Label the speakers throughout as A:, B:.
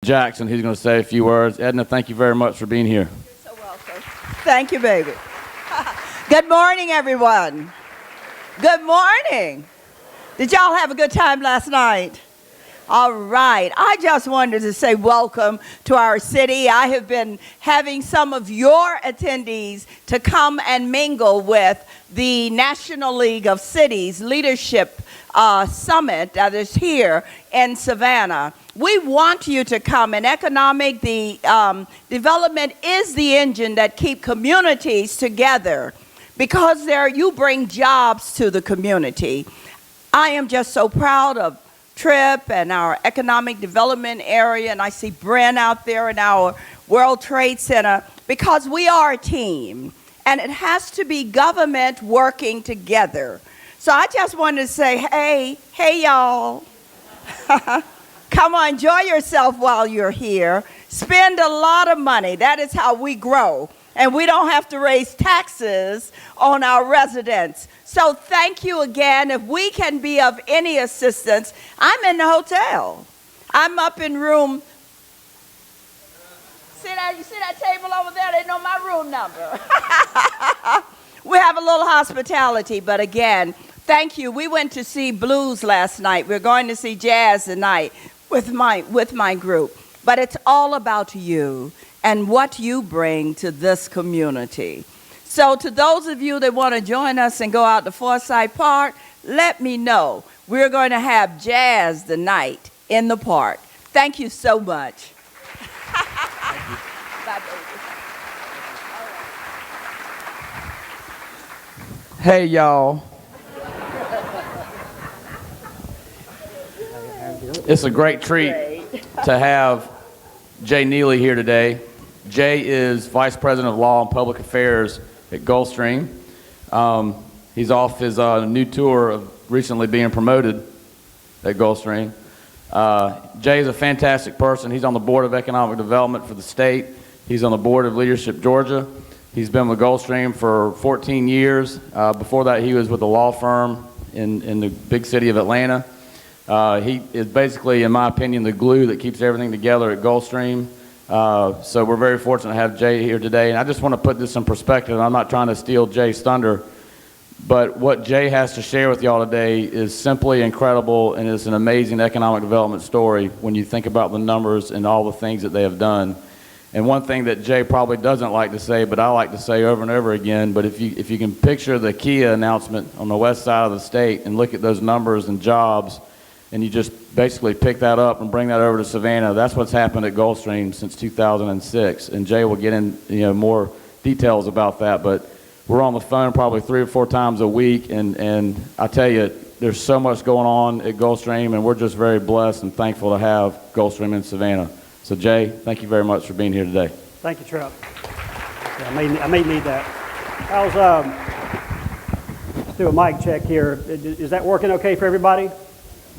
A: Jackson. He's going to say a few words. Edna, thank you very much for being here.
B: You're so welcome. Thank you, baby. Good morning, everyone. Good morning. Did y'all have a good time last night? All right. I just wanted to say welcome to our city. I have been having some of your attendees to come and mingle with the National League of Cities Leadership Summit that is here in Savannah. We want you to come. And economic development is the engine that keeps communities together because you bring jobs to the community. I am just so proud of Trip and our economic development area, and I see Brent out there in our World Trade Center, because we are a team, and it has to be government working together. So I just wanted to say, hey y'all, come on, enjoy yourself while you're here. Spend a lot of money. That is how we grow, and we don't have to raise taxes on our residents. So thank you again. If we can be of any assistance, I'm in the hotel. I'm up in room. You see that table over there? They know my room number. We have a little hospitality, but again, thank you. We went to see blues last night. We're going to see jazz tonight with my group. But it's all about you and what you bring to this community. So to those of you that want to join us and go out to Forsyth Park, let me know. We're going to have jazz tonight in the park. Thank you so much. Thank you. Bye, baby.
A: Hey, y'all. It's a great treat to have Jay Neely here today. Jay is Vice President of Law and Public Affairs at Gulfstream. He's off his new tour of recently being promoted at Gulfstream. Jay is a fantastic person. He's on the Board of Economic Development for the state. He's on the Board of Leadership Georgia. He's been with Gulfstream for 14 years. Before that, he was with a law firm in the big city of Atlanta. He is basically, in my opinion, the glue that keeps everything together at Gulfstream. So we're very fortunate to have Jay here today. And I just want to put this in perspective. I'm not trying to steal Jay's thunder, but what Jay has to share with y'all today is simply incredible, and it's an amazing economic development story when you think about the numbers and all the things that they have done. And one thing that Jay probably doesn't like to say, but I like to say over and over again, but if you can picture the Kia announcement on the west side of the state and look at those numbers and jobs, and you just basically pick that up and bring that over to Savannah. That's what's happened at Gulfstream since 2006. And Jay will get in more details about that. But we're on the phone probably 3 or 4 times a week. And I tell you, there's so much going on at Gulfstream, and we're just very blessed and thankful to have Gulfstream in Savannah. So Jay, thank you very much for being here today.
C: Thank you, Trip. Yeah, I may need that. Let's do a mic check here. Is that working okay for everybody?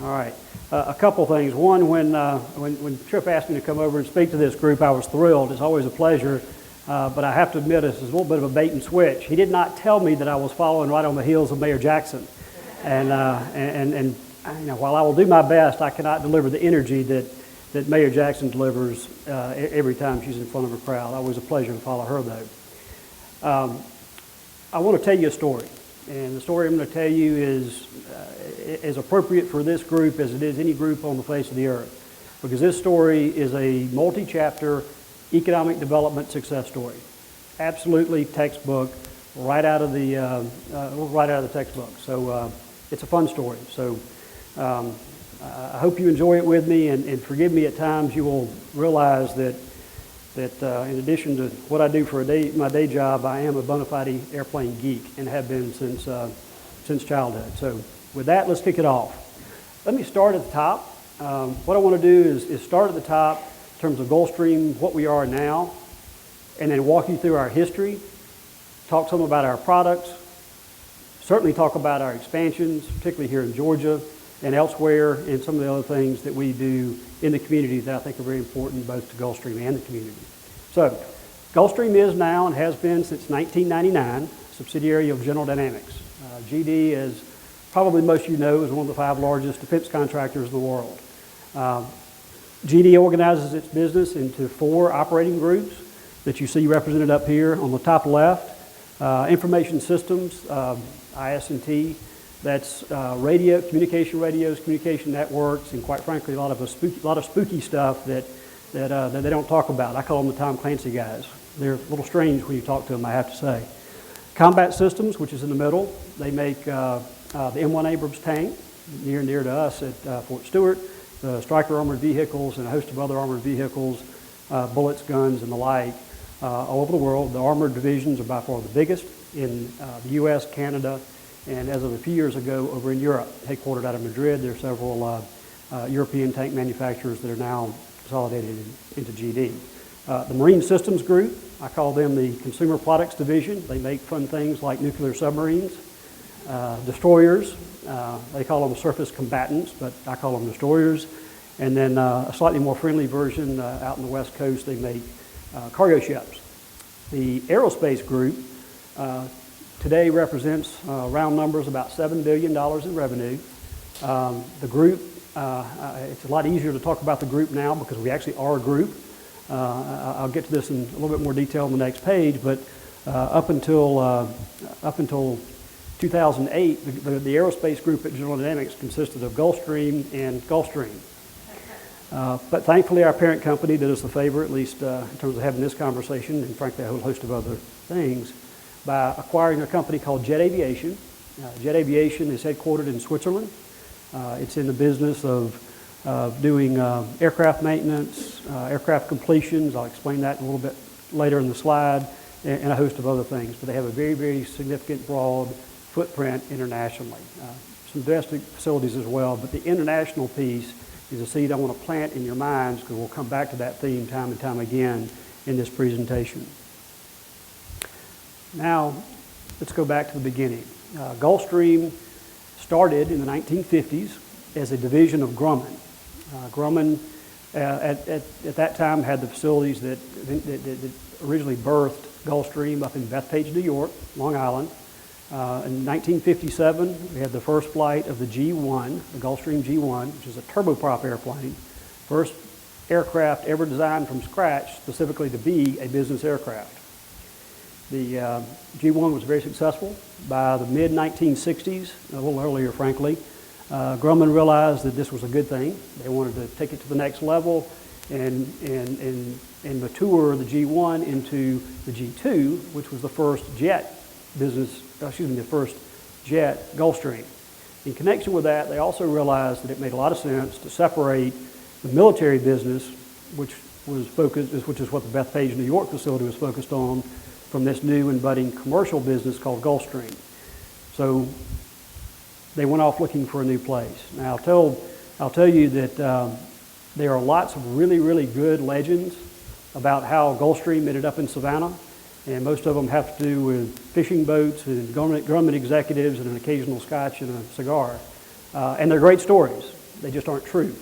C: All right. A couple things. One, when Tripp asked me to come over and speak to this group, I was thrilled. It's always a pleasure. But I have to admit, this is a little bit of a bait and switch. He did not tell me that I was following right on the heels of Mayor Jackson. And you know, while I will do my best, I cannot deliver the energy that Mayor Jackson delivers every time she's in front of a crowd. Always a pleasure to follow her, though. I want to tell you a story. And the story I'm going to tell you is as appropriate for this group as it is any group on the face of the earth. Because this story is a multi-chapter economic development success story. Absolutely textbook, right out of the textbook. So it's a fun story. So I hope you enjoy it with me, and forgive me at times. You will realize that in addition to what I do for my day job, I am a bona fide airplane geek and have been since childhood. So with that, let's kick it off. Let me start at the top. What I want to do is start at the top in terms of Gulfstream, what we are now, and then walk you through our history, talk some about our products, certainly talk about our expansions, particularly here in Georgia and elsewhere, and some of the other things that we do in the community that I think are very important both to Gulfstream and the community. So, Gulfstream is now and has been since 1999 a subsidiary of General Dynamics. GD, as probably most of you know, is one of the 5 largest defense contractors in the world. GEDA organizes its business into 4 operating groups that you see represented up here on the top left. Information systems, IS&T, that's radio, communication radios, communication networks, and quite frankly, a lot of spooky stuff that they don't talk about. I call them the Tom Clancy guys. They're a little strange when you talk to them, I have to say. Combat systems, which is in the middle, they make the M1 Abrams tank, near and dear to us at Fort Stewart, the Stryker armored vehicles, and a host of other armored vehicles, bullets, guns, and the like, all over the world. The armored divisions are by far the biggest in the U.S., Canada, and as of a few years ago, over in Europe. Headquartered out of Madrid, there are several European tank manufacturers that are now consolidated into GD. The Marine Systems Group, I call them the Consumer Products Division. They make fun things like nuclear submarines, destroyers. They call them surface combatants, but I call them destroyers. And then a slightly more friendly version out in the West Coast, they make cargo ships. The Aerospace Group today represents round numbers about $7 billion in revenue. The group, it's a lot easier to talk about the group now because we actually are a group. I'll get to this in a little bit more detail on the next page, but up until 2008, the aerospace group at General Dynamics consisted of Gulfstream and Gulfstream. But thankfully, our parent company did us a favor, at least in terms of having this conversation, and frankly, a whole host of other things, by acquiring a company called Jet Aviation. Jet Aviation is headquartered in Switzerland. It's in the business of doing aircraft maintenance, aircraft completions. I'll explain that a little bit later in the slide, and a host of other things. But they have a very, very significant, broad footprint internationally. Some domestic facilities as well, but the international piece is a seed I want to plant in your minds because we'll come back to that theme time and time again in this presentation. Now, let's go back to the beginning. Gulfstream started in the 1950s as a division of Grumman. Grumman, at that time, had the facilities that originally birthed Gulfstream up in Bethpage, New York, Long Island. In 1957, we had the first flight of the G1, the Gulfstream G1, which is a turboprop airplane. First aircraft ever designed from scratch specifically to be a business aircraft. The G1 was very successful. By the mid-1960s, a little earlier, frankly, Grumman realized that this was a good thing. They wanted to take it to the next level and mature the G1 into the G2, which was the first jet the first jet Gulfstream. In connection with that, they also realized that it made a lot of sense to separate the military business, which is what the Bethpage, New York facility was focused on, from this new and budding commercial business called Gulfstream. So they went off looking for a new place. Now I'll tell you that there are lots of really, really good legends about how Gulfstream ended up in Savannah, and most of them have to do with fishing boats and Grumman executives and an occasional scotch and a cigar. And they're great stories. They just aren't true.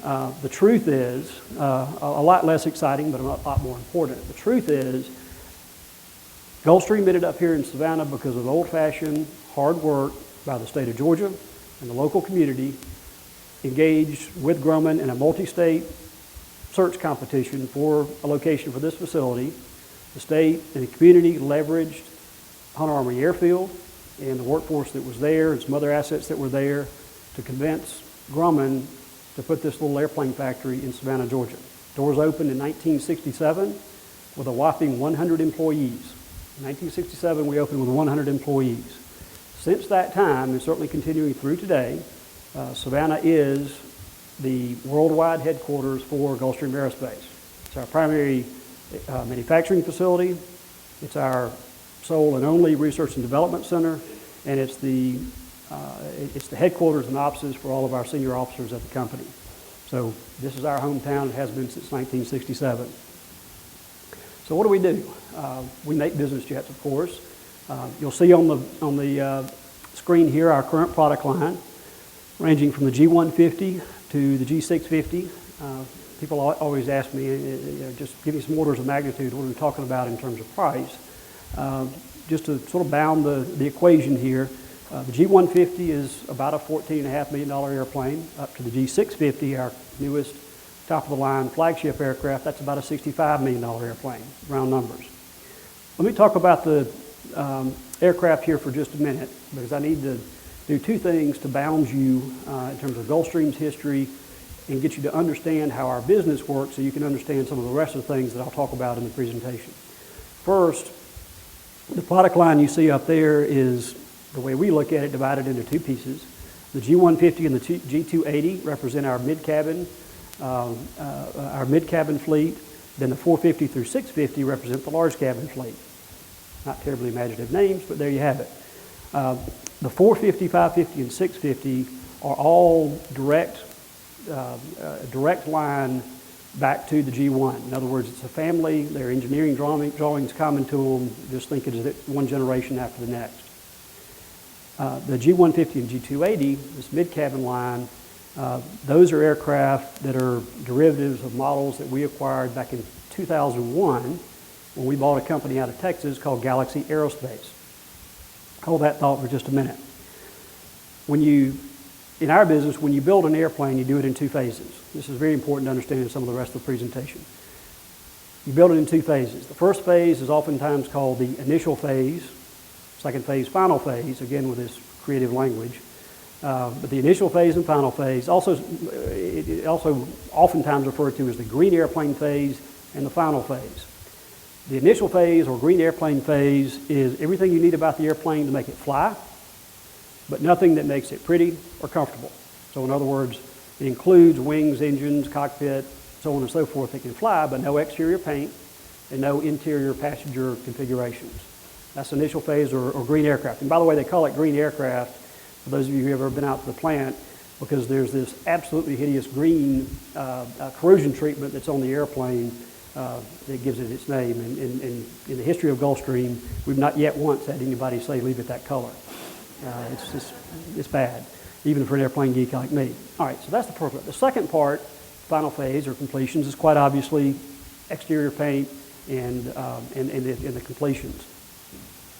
C: The truth is, a lot less exciting, but a lot more important. The truth is, Gulfstream ended up here in Savannah because of old-fashioned hard work by the state of Georgia and the local community engaged with Grumman in a multi-state search competition for a location for this facility. The state and the community leveraged Hunter Armory Airfield and the workforce that was there and some other assets that were there to convince Grumman to put this little airplane factory in Savannah, Georgia. Doors opened in 1967 with a whopping 100 employees. In 1967, we opened with 100 employees. Since that time, and certainly continuing through today, Savannah is the worldwide headquarters for Gulfstream Aerospace. It's our primary manufacturing facility. It's our sole and only research and development center, and it's the headquarters and offices for all of our senior officers at the company. So this is our hometown. It has been since 1967. So what do? We make business jets, of course. You'll see on the screen here our current product line, ranging from the G150 to the G650. People always ask me, just give me some orders of magnitude. What are we talking about in terms of price? Just to sort of bound the equation here, the G150 is about a $14.5 million airplane, up to the G650, our newest top-of-the-line flagship aircraft, that's about a $65 million airplane, round numbers. Let me talk about the aircraft here for just a minute, because I need to do two things to bound you in terms of Gulfstream's history and get you to understand how our business works so you can understand some of the rest of the things that I'll talk about in the presentation. First, the product line you see up there is, the way we look at it, divided into two pieces. The G150 and the G280 represent our mid-cabin fleet. Then the 450 through 650 represent the large cabin fleet. Not terribly imaginative names, but there you have it. The 450, 550, and 650 are all direct line back to the G1. In other words, it's a family. Their engineering drawings common to them. Just think it is one generation after the next. The G150 and G280, this mid-cabin line, those are aircraft that are derivatives of models that we acquired back in 2001 when we bought a company out of Texas called Galaxy Aerospace. Hold that thought for just a minute. In our business, when you build an airplane, you do it in two phases. This is very important to understand in some of the rest of the presentation. You build it in two phases. The first phase is oftentimes called the initial phase, second phase, final phase, again with this creative language. But the initial phase and final phase, also oftentimes referred to as the green airplane phase and the final phase. The initial phase or green airplane phase is everything you need about the airplane to make it fly, but nothing that makes it pretty or comfortable. So in other words, it includes wings, engines, cockpit, so on and so forth that can fly, but no exterior paint and no interior passenger configurations. That's the initial phase or green aircraft. And by the way, they call it green aircraft, for those of you who have ever been out to the plant, because there's this absolutely hideous green corrosion treatment that's on the airplane that gives it its name. And in the history of Gulfstream, we've not yet once had anybody say, leave it that color. It's bad, even for an airplane geek like me. All right, so that's the first part. The second part, final phase or completions, is quite obviously exterior paint and the completions.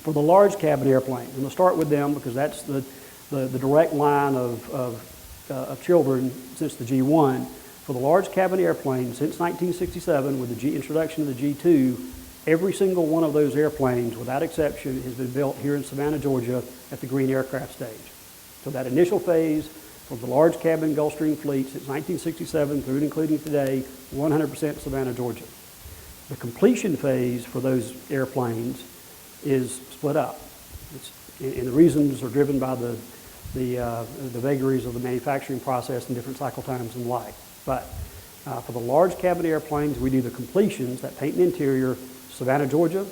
C: For the large cabin airplanes, and we'll start with them because that's the direct line of children since the G1. For the large cabin airplanes, since 1967, with the introduction of the G2, every single one of those airplanes, without exception, has been built here in Savannah, Georgia, at the green aircraft stage. So that initial phase of the large cabin Gulfstream fleet since 1967 through and including today, 100% Savannah, Georgia. The completion phase for those airplanes is split up. And the reasons are driven by the vagaries of the manufacturing process and different cycle times and the like. But for the large cabin airplanes, we do the completions, that paint and interior, Savannah, Georgia,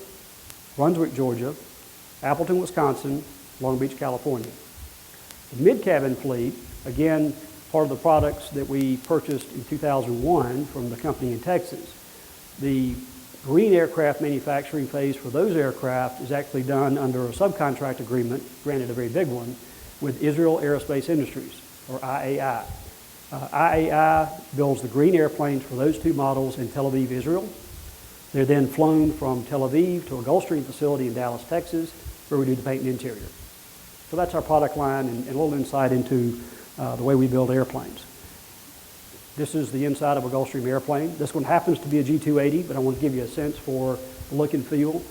C: Brunswick, Georgia, Appleton, Wisconsin, Long Beach, California. The mid-cabin fleet, again, part of the products that we purchased in 2001 from the company in Texas. The green aircraft manufacturing phase for those aircraft is actually done under a subcontract agreement, granted a very big one, with Israel Aerospace Industries, or IAI. IAI builds the green airplanes for those two models in Tel Aviv, Israel. They're then flown from Tel Aviv to a Gulfstream facility in Dallas, Texas, where we do the paint and interior. So that's our product line and a little insight into the way we build airplanes. This is the inside of a Gulfstream airplane. This one happens to be a G280, but I want to give you a sense for the look and feel.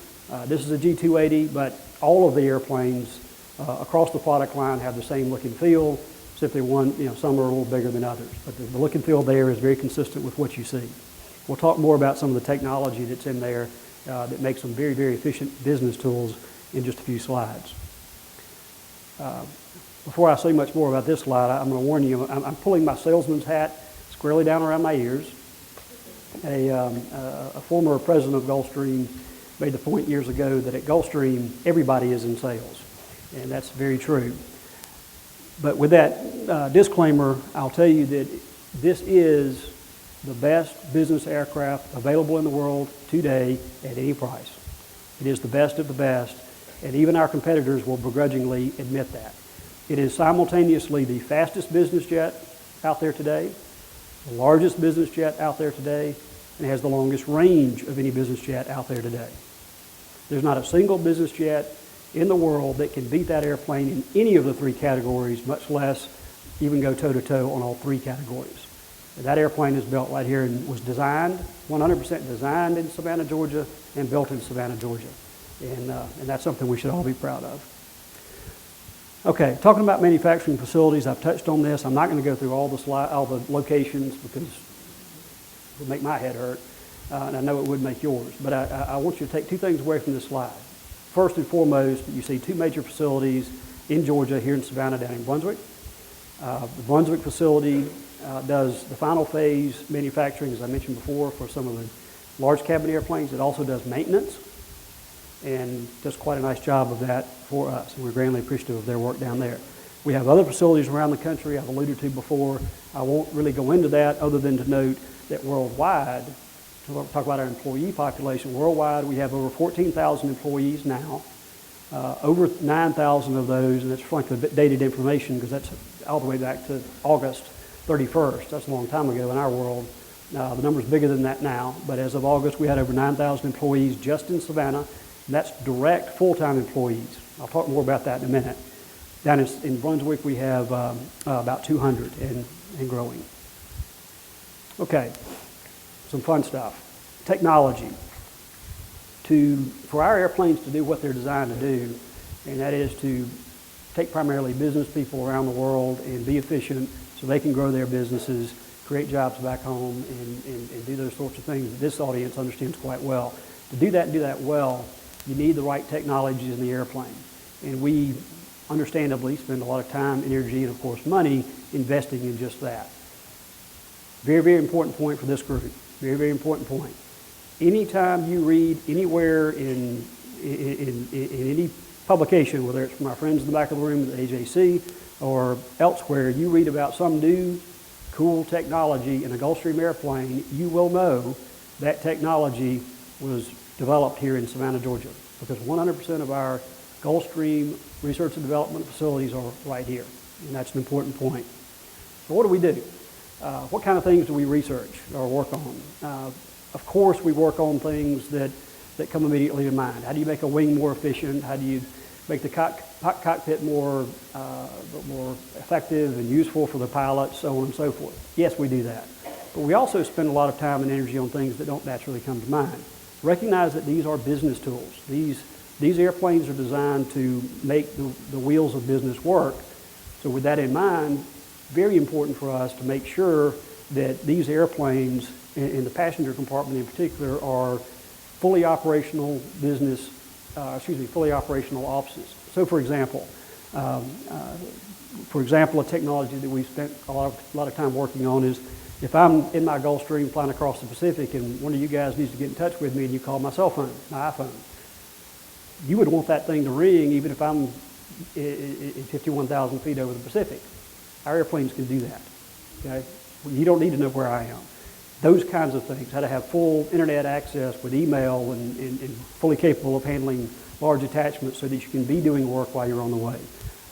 C: This is a G280, but all of the airplanes across the product line have the same look and feel, simply some are a little bigger than others. But the look and feel there is very consistent with what you see. We'll talk more about some of the technology that's in there that makes them very, very efficient business tools in just a few slides. Before I say much more about this slide, I'm going to warn you, I'm pulling my salesman's hat squarely down around my ears. A former president of Gulfstream made the point years ago that at Gulfstream, everybody is in sales, and that's very true. But with that disclaimer, I'll tell you that this is the best business aircraft available in the world today at any price. It is the best of the best, and even our competitors will begrudgingly admit that. It is simultaneously the fastest business jet out there today, the largest business jet out there today, and has the longest range of any business jet out there today. There's not a single business jet in the world that can beat that airplane in any of the three categories, much less even go toe-to-toe on all three categories. That airplane is built right here and was designed, 100% designed in Savannah, Georgia, and built in Savannah, Georgia. And that's something we should all be proud of. Okay, talking about manufacturing facilities, I've touched on this. I'm not going to go through all the locations because it would make my head hurt, and I know it would make yours. But I want you to take two things away from this slide. First and foremost, you see two major facilities in Georgia, here in Savannah, down in Brunswick. The Brunswick facility does the final phase manufacturing, as I mentioned before, for some of the large cabin airplanes. It also does maintenance and does quite a nice job of that for us. And we're grandly appreciative of their work down there. We have other facilities around the country I've alluded to before. I won't really go into that other than to note that worldwide, we'll talk about our employee population. Worldwide, we have over 14,000 employees now. Over 9,000 of those, and that's frankly a bit dated information because that's all the way back to August 31st. That's a long time ago in our world. The number's bigger than that now, but as of August, we had over 9,000 employees just in Savannah. And that's direct full-time employees. I'll talk more about that in a minute. Down in Brunswick, we have about 200 and growing. Okay, some fun stuff. Technology. For our airplanes to do what they're designed to do, and that is to take primarily business people around the world and be efficient so they can grow their businesses, create jobs back home, and do those sorts of things that this audience understands quite well. To do that and do that well, you need the right technologies in the airplane. And we, understandably, spend a lot of time, energy, and of course money investing in just that. Very, very important point for this group. Very, very important point. Anytime you read anywhere in any publication, whether it's from our friends in the back of the room at the AJC or elsewhere, you read about some new cool technology in a Gulfstream airplane, you will know that technology was developed here in Savannah, Georgia, because 100% of our Gulfstream research and development facilities are right here, and that's an important point. So what do we do? What kind of things do we research or work on? Of course, we work on things that come immediately to mind. How do you make a wing more efficient? How do you make the cockpit more effective and useful for the pilots, so on and so forth? Yes, we do that. But we also spend a lot of time and energy on things that don't naturally come to mind. Recognize that these are business tools. These airplanes are designed to make the wheels of business work. So with that in mind, very important for us to make sure that these airplanes, in the passenger compartment in particular, are fully operational fully operational offices. So for example, a technology that we've spent a lot of time working on is, if I'm in my Gulfstream flying across the Pacific and one of you guys needs to get in touch with me and you call my cell phone, my iPhone, you would want that thing to ring even if I'm in 51,000 feet over the Pacific. Our airplanes can do that. Okay? You don't need to know where I am. Those kinds of things, how to have full internet access with email and fully capable of handling large attachments so that you can be doing work while you're on the way,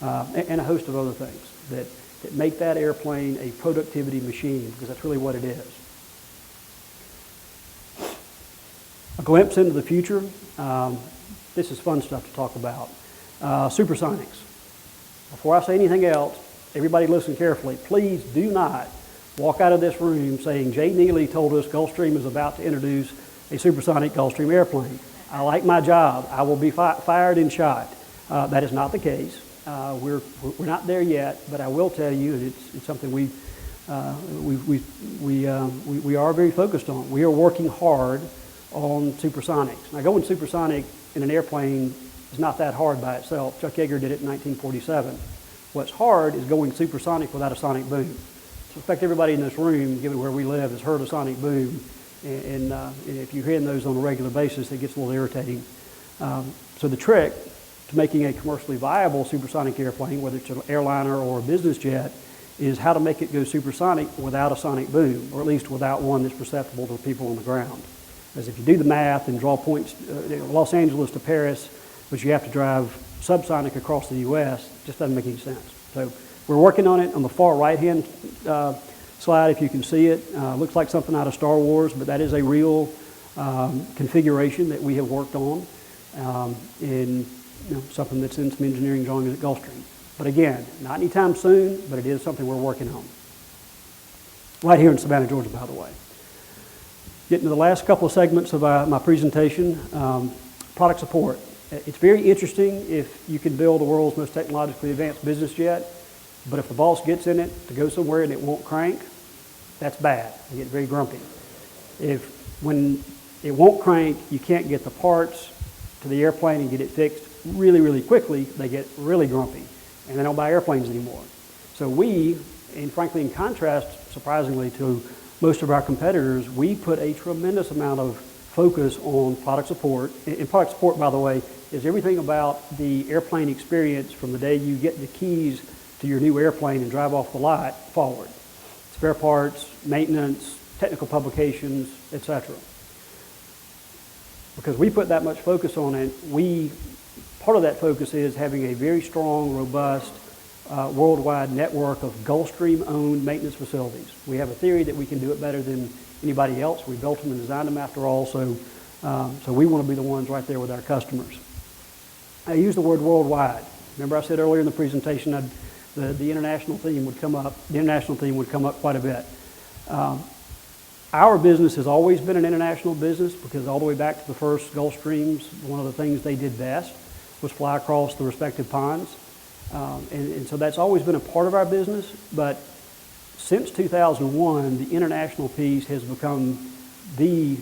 C: and a host of other things that make that airplane a productivity machine, because that's really what it is. A glimpse into the future. This is fun stuff to talk about. Supersonics. Before I say anything else, everybody listen carefully. Please do not walk out of this room saying, Jay Neely told us Gulfstream is about to introduce a supersonic Gulfstream airplane. I like my job. I will be fired and shot. That is not the case. We're not there yet, but I will tell you, and it's something we are very focused on. We are working hard on supersonics. Now, going supersonic in an airplane is not that hard by itself. Chuck Yeager did it in 1947. What's hard is going supersonic without a sonic boom. So, in fact, everybody in this room, given where we live, has heard a sonic boom, and if you're hearing those on a regular basis, it gets a little irritating. So the trick to making a commercially viable supersonic airplane, whether it's an airliner or a business jet, is how to make it go supersonic without a sonic boom, or at least without one that's perceptible to people on the ground. Because if you do the math and draw points, Los Angeles to Paris, but you have to drive subsonic across the U.S., it just doesn't make any sense. So we're working on it. On the far right-hand slide, if you can see it, looks like something out of Star Wars, but that is a real configuration that we have worked on, and something that's in some engineering drawings at Gulfstream. But again, not anytime soon, but it is something we're working on. right here in Savannah, Georgia, by the way. Getting to the last couple of segments of my presentation, product support. It's very interesting if you can build the world's most technologically advanced business jet, but if the boss gets in it to go somewhere and it won't crank, that's bad. They get very grumpy. When it won't crank, you can't get the parts to the airplane and get it fixed really, really quickly, they get really grumpy, and they don't buy airplanes anymore. So we, and frankly in contrast, surprisingly, to most of our competitors, we put a tremendous amount of focus on product support. And product support, by the way, is everything about the airplane experience from the day you get the keys to your new airplane and drive off the lot forward. Spare parts, maintenance, technical publications, etc. Because we put that much focus on it, part of that focus is having a very strong, robust, worldwide network of Gulfstream-owned maintenance facilities. We have a theory that we can do it better than anybody else. We built them and designed them after all, so we want to be the ones right there with our customers. I use the word worldwide. Remember I said earlier in the presentation the international theme would come up. The international theme would come up quite a bit. Our business has always been an international business because all the way back to the first Gulfstreams, one of the things they did best was fly across the respective ponds. And so that's always been a part of our business, but since 2001, the international piece has become the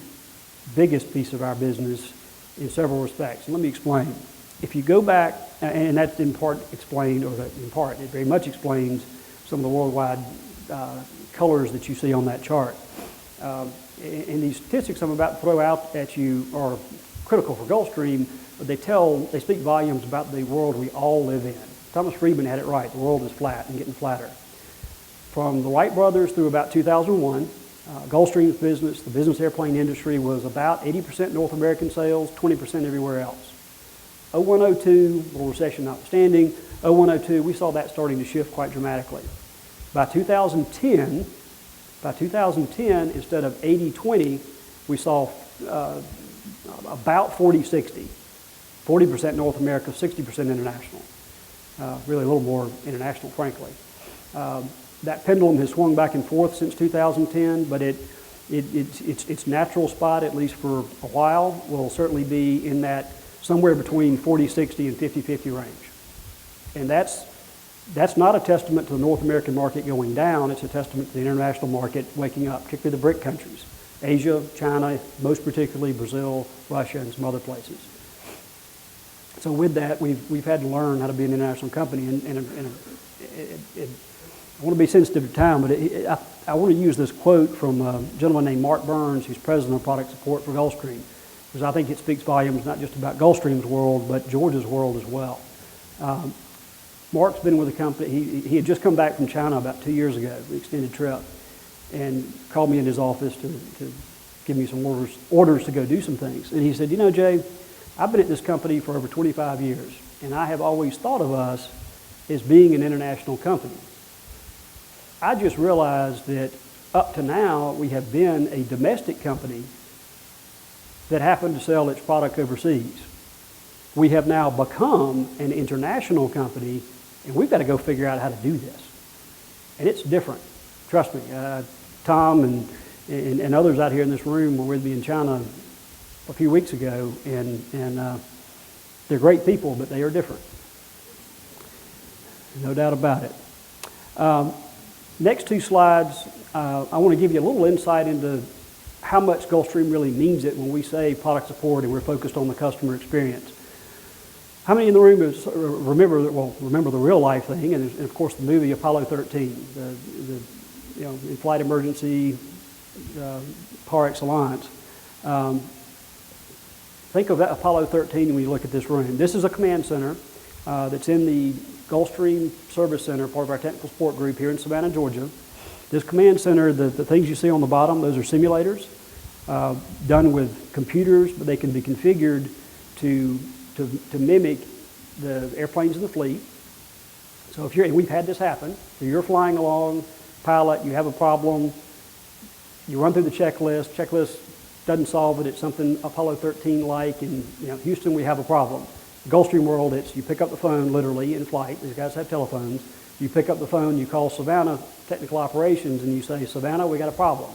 C: biggest piece of our business in several respects. And let me explain. If you go back, and that's in part explained, or in part, it very much explains some of the worldwide colors that you see on that chart. And these statistics I'm about to throw out at you are critical for Gulfstream, but they speak volumes about the world we all live in. Thomas Friedman had it right. The world is flat and getting flatter. From the Wright brothers through about 2001, Gulfstream's business, the business airplane industry, was about 80% North American sales, 20% everywhere else. 0102, little recession notwithstanding, 0102, we saw that starting to shift quite dramatically. By 2010, instead of 80-20, we saw about 40-60. 40% North America, 60% international. Really a little more international, frankly. That pendulum has swung back and forth since 2010, but its natural spot, at least for a while, will certainly be in that somewhere between 40-60 and 50-50 range. And that's not a testament to the North American market going down, it's a testament to the international market waking up, particularly the BRIC countries. Asia, China, most particularly Brazil, Russia, and some other places. So with that, we've had to learn how to be an international company, and I want to be sensitive to time, but I want to use this quote from a gentleman named Mark Burns, who's president of product support for Gulfstream, because I think it speaks volumes not just about Gulfstream's world, but Georgia's world as well. Mark's been with the company. He had just come back from China about 2 years ago, an extended trip, and called me in his office to give me some orders to go do some things. And he said, you know, Jay, I've been at this company for over 25 years, and I have always thought of us as being an international company. I just realized that up to now, we have been a domestic company that happened to sell its product overseas. We have now become an international company, and we've got to go figure out how to do this. And it's different. Trust me. Tom and others out here in this room were with me in China a few weeks ago, and they're great people, but they are different. No doubt about it. Next two slides, I want to give you a little insight into how much Gulfstream really means it when we say product support and we're focused on the customer experience. How many in the room remember the real life thing, and of course the movie Apollo 13, the in-flight emergency par excellence. Think of that Apollo 13 when you look at this room. This is a command center that's in the Gulfstream Service Center, part of our technical support group here in Savannah, Georgia. This command center, the things you see on the bottom, those are simulators done with computers, but they can be configured to mimic the airplanes in the fleet. So we've had this happen. So you're flying along, pilot, you have a problem, you run through the checklist doesn't solve it, it's something Apollo 13 like, and Houston, we have a problem. Gulfstream world, it's you pick up the phone literally in flight, these guys have telephones, You pick up the phone, you call Savannah Technical Operations, and you say, Savannah, we got a problem.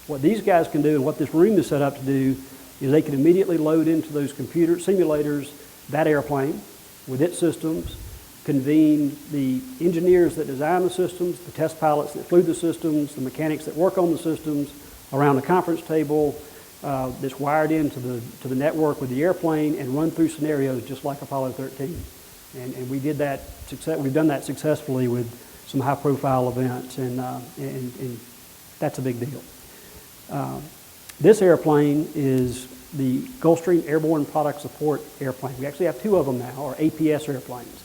C: What these guys can do and what this room is set up to do is they can immediately load into those computer simulators that airplane with its systems, convene the engineers that design the systems, the test pilots that flew the systems, the mechanics that work on the systems around a conference table that's wired into the network with the airplane and run through scenarios just like Apollo 13. And we did that. We've done that successfully with some high-profile events, and that's a big deal. This airplane is the Gulfstream Airborne Product Support airplane. We actually have two of them now, or APS airplanes.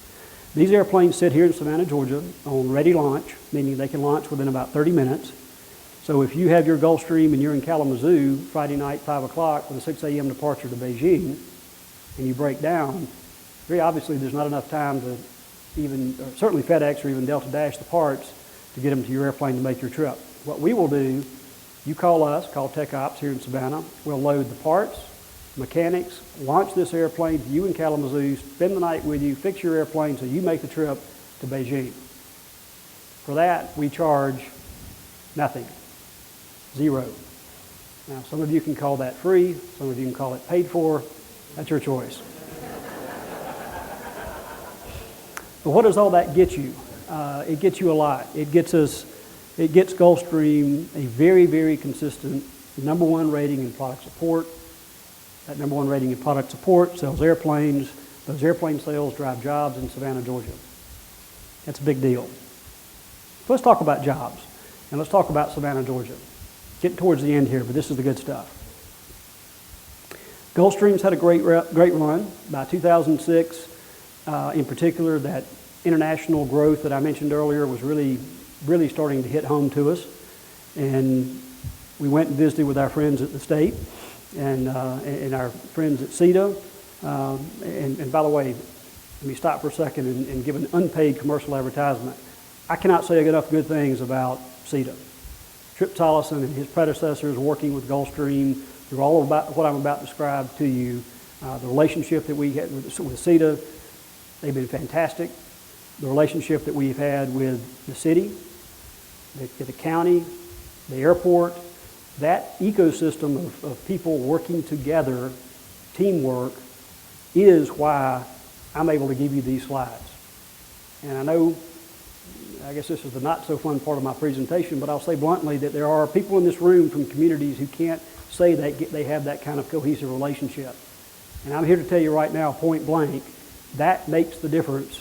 C: These airplanes sit here in Savannah, Georgia on ready launch, meaning they can launch within about 30 minutes. So if you have your Gulfstream and you're in Kalamazoo Friday night, 5 o'clock, with a 6 a.m. departure to Beijing, and you break down, very obviously there's not enough time to even, or certainly FedEx or even Delta Dash the parts to get them to your airplane to make your trip. What we will do, you call us, call Tech Ops here in Savannah, we'll load the parts, mechanics, launch this airplane to you in Kalamazoo, spend the night with you, fix your airplane so you make the trip to Beijing. For that, we charge nothing, zero. Now, some of you can call that free, some of you can call it paid for, that's your choice. But what does all that get you? It gets you a lot. It gets Gulfstream a very, very consistent #1 rating in product support. That #1 rating in product support sells airplanes. Those airplane sales drive jobs in Savannah, Georgia. That's a big deal. So let's talk about jobs, and let's talk about Savannah, Georgia. Getting towards the end here, but this is the good stuff. Gulfstream's had a great run. By 2006, in particular, that international growth that I mentioned earlier was really starting to hit home to us. And we went and visited with our friends at the state and our friends at GEDA. And by the way, let me stop for a second and give an unpaid commercial advertisement. I cannot say enough good things about GEDA. Trip Tollison and his predecessors working with Gulfstream through all of what I'm about to describe to you. The relationship that we had with GEDA, they've been fantastic. The relationship that we've had with the city, the county, the airport, that ecosystem of people working together, teamwork, is why I'm able to give you these slides. And I guess this is the not so fun part of my presentation, but I'll say bluntly that there are people in this room from communities who can't say they have that kind of cohesive relationship. And I'm here to tell you right now, point blank, that makes the difference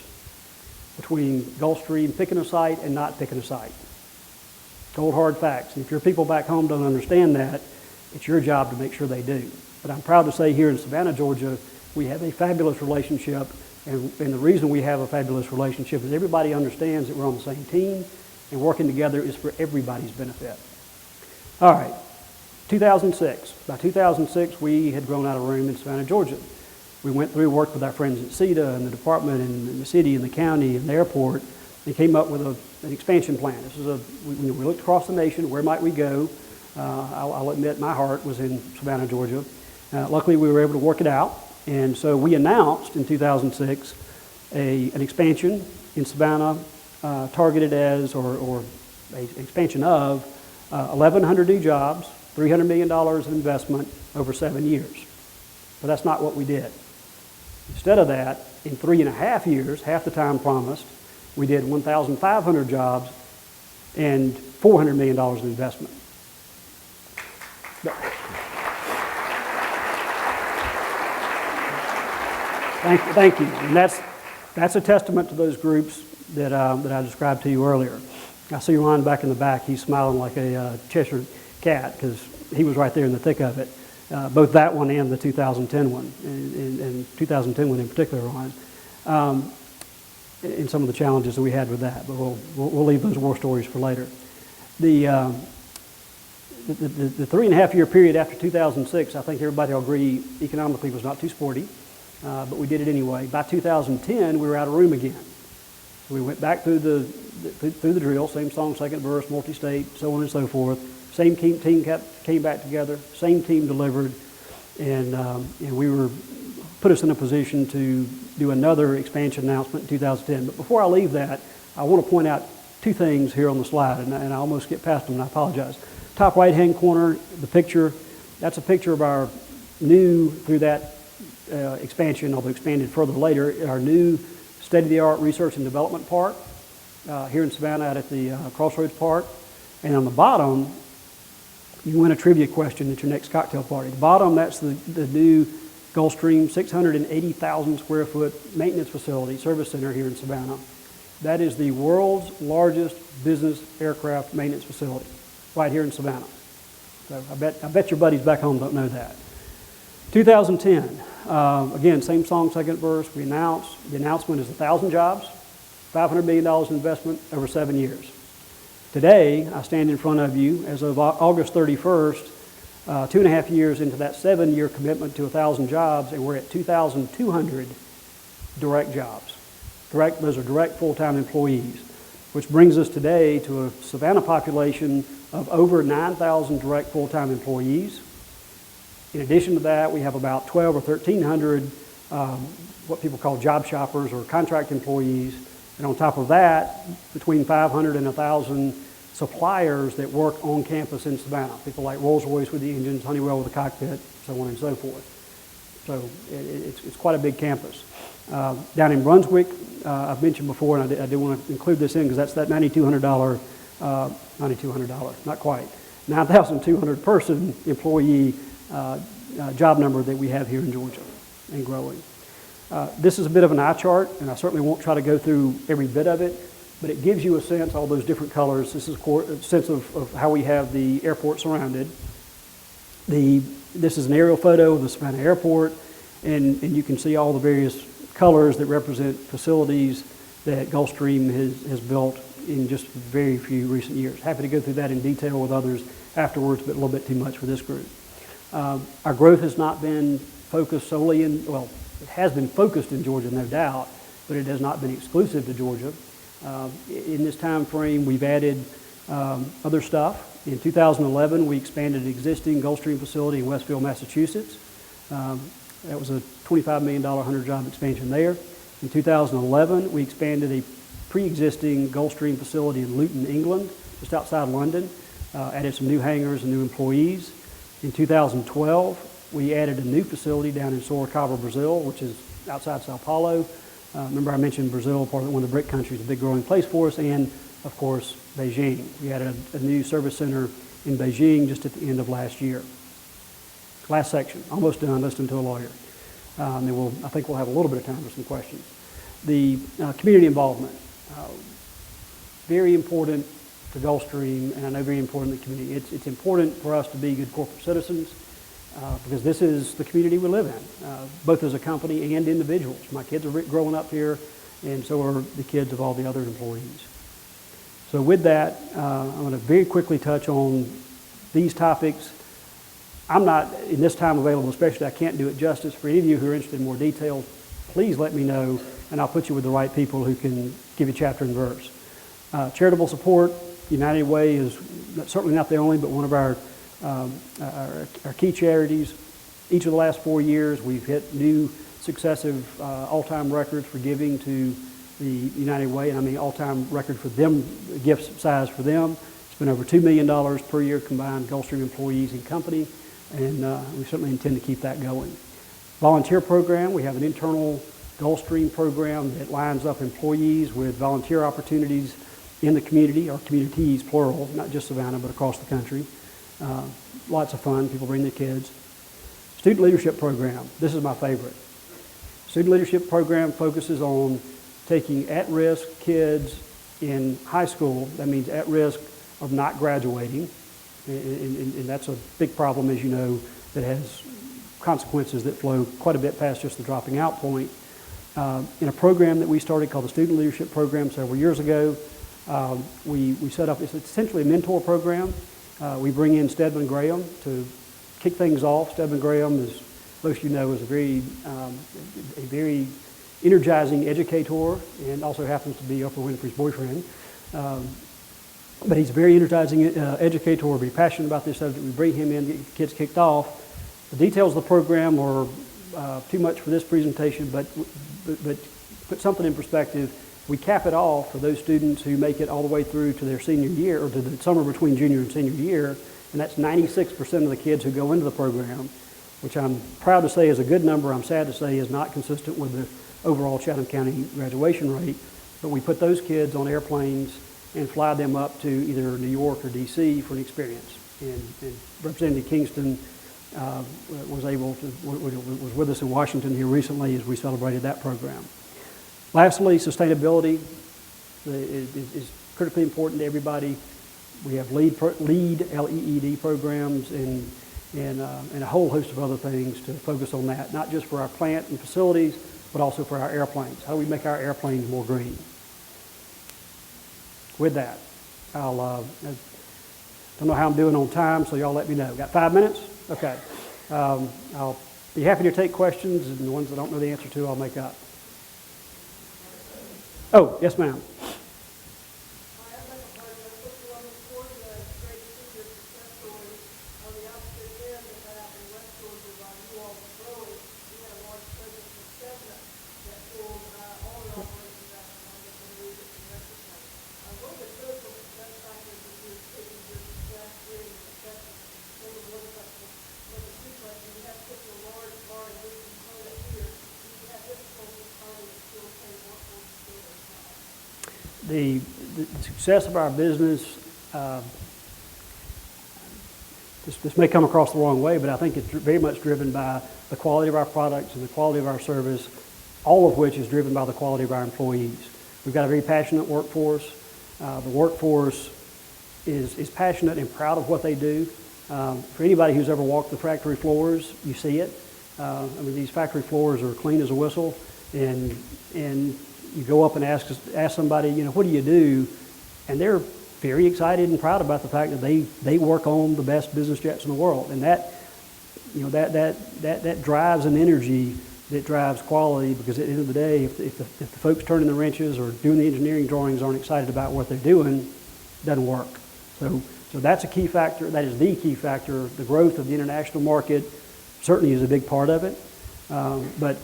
C: between Gulfstream picking a site and not picking a site. Cold hard facts. And if your people back home don't understand that, it's your job to make sure they do. But I'm proud to say here in Savannah, Georgia, we have a fabulous relationship. And the reason we have a fabulous relationship is everybody understands that we're on the same team, and working together is for everybody's benefit. All right, 2006. By 2006, we had grown out of room in Savannah, Georgia. We went through, worked with our friends at GEDA and the department and the city and the county and the airport, and came up with an expansion plan. We looked across the nation, where might we go? I'll admit my heart was in Savannah, Georgia. Luckily, we were able to work it out, and so we announced in 2006 an expansion in Savannah targeted as, or an expansion of 1,100 new jobs, $300 million of investment over 7 years. But that's not what we did. Instead of that, in 3.5 years, half the time promised, we did 1,500 jobs and $400 million in investment. Thank you. And that's a testament to those groups that I described to you earlier. I see Ron back in the back. He's smiling like a Cheshire cat because he was right there in the thick of it. Both that one and the 2010 one, and 2010 one in particular, Ron, and some of the challenges that we had with that. But we'll leave those war stories for later. The 3.5 year period after 2006, I think everybody will agree, economically was not too sporty, but we did it anyway. By 2010, we were out of room again. So we went back through the drill, same song, second verse, multi-state, so on and so forth. Same team came back together, same team delivered, and we put us in a position to do another expansion announcement in 2010. But before I leave that, I want to point out two things here on the slide, and I almost get past them, and I apologize. Top right-hand corner, the picture, that's a picture of our new, through that expansion, although expanded further later, our new state-of-the-art research and development park here in Savannah out at the Crossroads Park. And on the bottom, you win a trivia question at your next cocktail party. The bottom, that's the new Gulfstream 680,000 square foot maintenance facility, service center here in Savannah. That is the world's largest business aircraft maintenance facility right here in Savannah. So I bet your buddies back home don't know that. 2010, again, same song, second verse. The announcement is 1,000 jobs, $500 million in investment over 7 years. Today, I stand in front of you as of August 31st, 2.5 years into that 7-year commitment to 1,000 jobs, and we're at 2,200 direct jobs. Those are direct full-time employees, which brings us today to a Savannah population of over 9,000 direct full-time employees. In addition to that, we have about 12 or 1,300 what people call job shoppers or contract employees. And on top of that, between 500 and 1,000 suppliers that work on campus in Savannah. People like Rolls-Royce with the engines, Honeywell with the cockpit, so on and so forth. So it's quite a big campus. Down in Brunswick, I've mentioned before, and I did want to include this in because that's that $9,200, not quite, 9,200 person employee job number that we have here in Georgia and growing. This is a bit of an eye chart, and I certainly won't try to go through every bit of it, but it gives you a sense, all those different colors. This is a sense of how we have the airport surrounded. This is an aerial photo of the Savannah Airport, and you can see all the various colors that represent facilities that Gulfstream has built in just very few recent years. Happy to go through that in detail with others afterwards, but a little bit too much for this group. Our growth has not been focused solely in, well, it has been focused in Georgia, no doubt, but it has not been exclusive to Georgia. In this time frame, we've added other stuff. In 2011, we expanded an existing Gulfstream facility in Westfield, Massachusetts. That was a $25 million 100-job expansion there. In 2011, we expanded a pre-existing Gulfstream facility in Luton, England, just outside London, added some new hangars and new employees. In 2012, we added a new facility down in Sorocaba, Brazil, which is outside Sao Paulo. Remember I mentioned Brazil, one of the BRIC countries, a big growing place for us, and of course, Beijing. We added a new service center in Beijing just at the end of last year. Last section, almost done, listen to a lawyer. Then I think we'll have a little bit of time for some questions. The community involvement, very important to Gulfstream, and I know very important to the community. It's important for us to be good corporate citizens because this is the community we live in, both as a company and individuals. My kids are growing up here, and so are the kids of all the other employees. So with that, I'm going to very quickly touch on these topics. I'm not, in this time available especially, I can't do it justice. For any of you who are interested in more details, please let me know, and I'll put you with the right people who can give you chapter and verse. Charitable support, United Way is certainly not the only, but one of our key charities. Each of the last 4 years, we've hit new successive all-time records for giving to the United Way, and I mean all-time record for them, gift size for them. It's been over $2 million per year combined Gulfstream employees and company, and we certainly intend to keep that going. Volunteer program, we have an internal Gulfstream program that lines up employees with volunteer opportunities in the community, or communities plural, not just Savannah, but across the country. Lots of fun, people bring their kids. Student leadership program, this is my favorite. Student leadership program focuses on taking at-risk kids in high school, that means at risk of not graduating, and that's a big problem, as you know, that has consequences that flow quite a bit past just the dropping out point. In a program that we started called the Student Leadership Program several years ago, we set up, it's essentially a mentor program. We bring in Stedman Graham to kick things off. Stedman Graham, as most of you know, is a very energizing educator and also happens to be Oprah Winfrey's boyfriend. But he's a very energizing educator, very passionate about this subject. We bring him in, get the kids kicked off. The details of the program are too much for this presentation, but put something in perspective. We cap it off for those students who make it all the way through to their senior year, or to the summer between junior and senior year, and that's 96% of the kids who go into the program, which I'm proud to say is a good number. I'm sad to say is not consistent with the overall Chatham County graduation rate. But we put those kids on airplanes and fly them up to either New York or D.C. for an experience. And Representative Kingston was with us in Washington here recently as we celebrated that program. Lastly, sustainability is critically important to everybody. We have LEED, L-E-E-D programs and a whole host of other things to focus on that, not just for our plant and facilities, but also for our airplanes. How do we make our airplanes more green? With that, I don't know how I'm doing on time, so y'all let me know. Got 5 minutes? Okay. I'll be happy to take questions, and the ones I don't know the answer to, I'll make up. Oh, yes, ma'am. The success of our business, this may come across the wrong way, but I think it's very much driven by the quality of our products and the quality of our service, all of which is driven by the quality of our employees. We've got a very passionate workforce. The workforce is passionate and proud of what they do. For anybody who's ever walked the factory floors, you see it. I mean, these factory floors are clean as a whistle, and you go up and ask somebody, what do you do? And they're very excited and proud about the fact that they work on the best business jets in the world. And that drives an energy that drives quality, because at the end of the day, if the folks turning the wrenches or doing the engineering drawings aren't excited about what they're doing, it doesn't work. So that's a key factor. That is the key factor. The growth of the international market certainly is a big part of it. But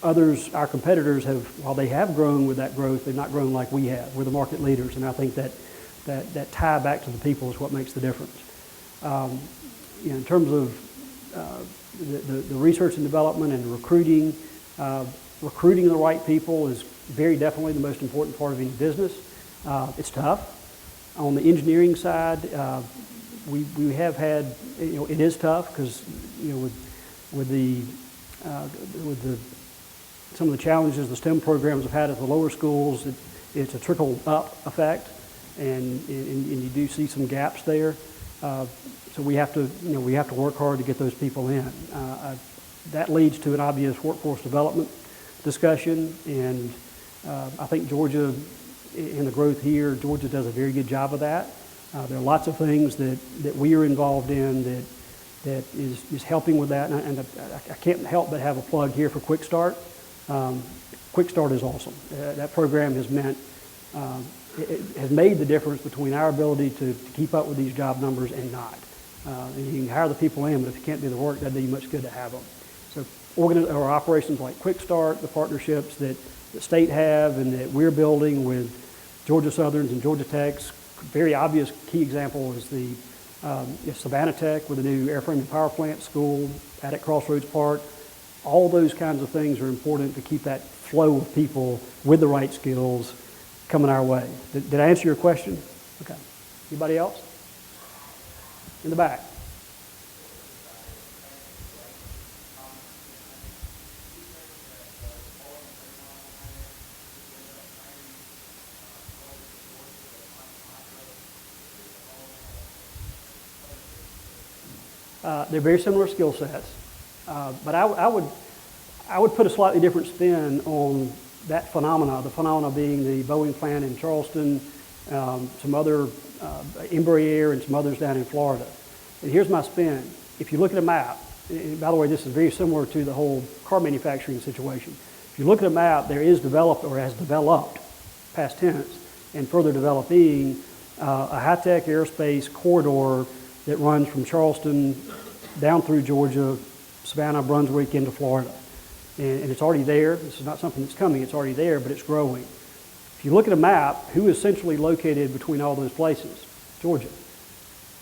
C: others, our competitors, while they have grown with that growth, they've not grown like we have. We're the market leaders, and I think that tie back to the people is what makes the difference. In terms of the research and development and recruiting the right people is very definitely the most important part of any business. It's tough. On the engineering side, we have had, it is tough because, with some of the challenges the STEM programs have had at the lower schools, it's a trickle-up effect, and you do see some gaps there. So we have to work hard to get those people in. That leads to an obvious workforce development discussion, and I think Georgia, in the growth here, Georgia does a very good job of that. There are lots of things that we are involved in that is helping with that, and I can't help but have a plug here for Quick Start. Quick Start is awesome. That program has it has made the difference between our ability to keep up with these job numbers and not. And you can hire the people in, but if you can't do the work, that doesn't do you much good to have them. So or operations like Quick Start, the partnerships that the state have and that we're building with Georgia Southerns and Georgia Techs. Very obvious key example is the Savannah Tech with the new airframe and power plant school at Crossroads Park. All those kinds of things are important to keep that flow of people with the right skills coming our way. Did I answer your question? Okay. Anybody else? In the back. They're very similar skill sets, but I would put a slightly different spin on that phenomena. The phenomena being the Boeing plant in Charleston, some other Embraer, and some others down in Florida. And here's my spin: if you look at a map, and by the way, this is very similar to the whole car manufacturing situation. If you look at a map, there is developed or has developed, past tense, and further developing a high-tech aerospace corridor that runs from Charleston down through Georgia, Savannah, Brunswick, into Florida. And it's already there. This is not something that's coming. It's already there, but it's growing. If If you look at a map, who is centrally located between all those places? Georgia.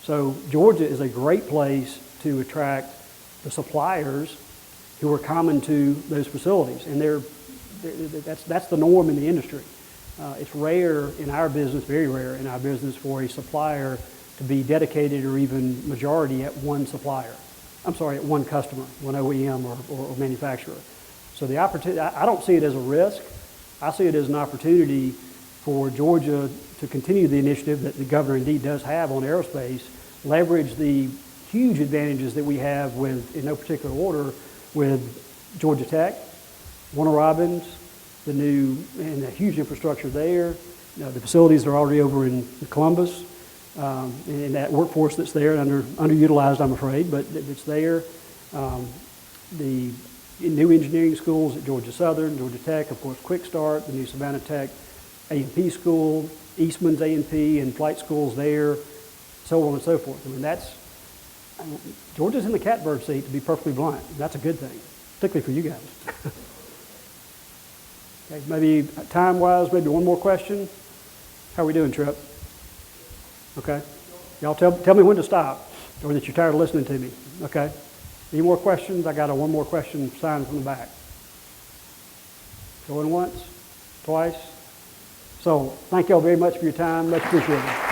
C: So Georgia is a great place to attract the suppliers who are common to those facilities, and that's the norm in the industry. It's rare in our business, very rare in our business, for a supplier to be dedicated or even majority at one supplier. I'm sorry, at one customer, one OEM or manufacturer. So the opportunity, I don't see it as a risk. I see it as an opportunity for Georgia to continue the initiative that the governor indeed does have on aerospace, leverage the huge advantages that we have with, in no particular order, with Georgia Tech, Warner Robins, the huge infrastructure there, the facilities are already over in Columbus, and that workforce that's there, underutilized, I'm afraid, but it's there. The new engineering schools at Georgia Southern, Georgia Tech, of course, Quick Start, the new Savannah Tech A&P school, Eastman's A&P and flight schools there, so on and so forth. I mean, Georgia's in the catbird seat, to be perfectly blunt. That's a good thing, particularly for you guys. Okay, maybe time-wise, maybe one more question. How are we doing, Trip? Okay. Y'all tell me when to stop, or that you're tired of listening to me. Okay. Any more questions? I got one more question signed from the back. Going once, twice. So thank y'all very much for your time. Much appreciated.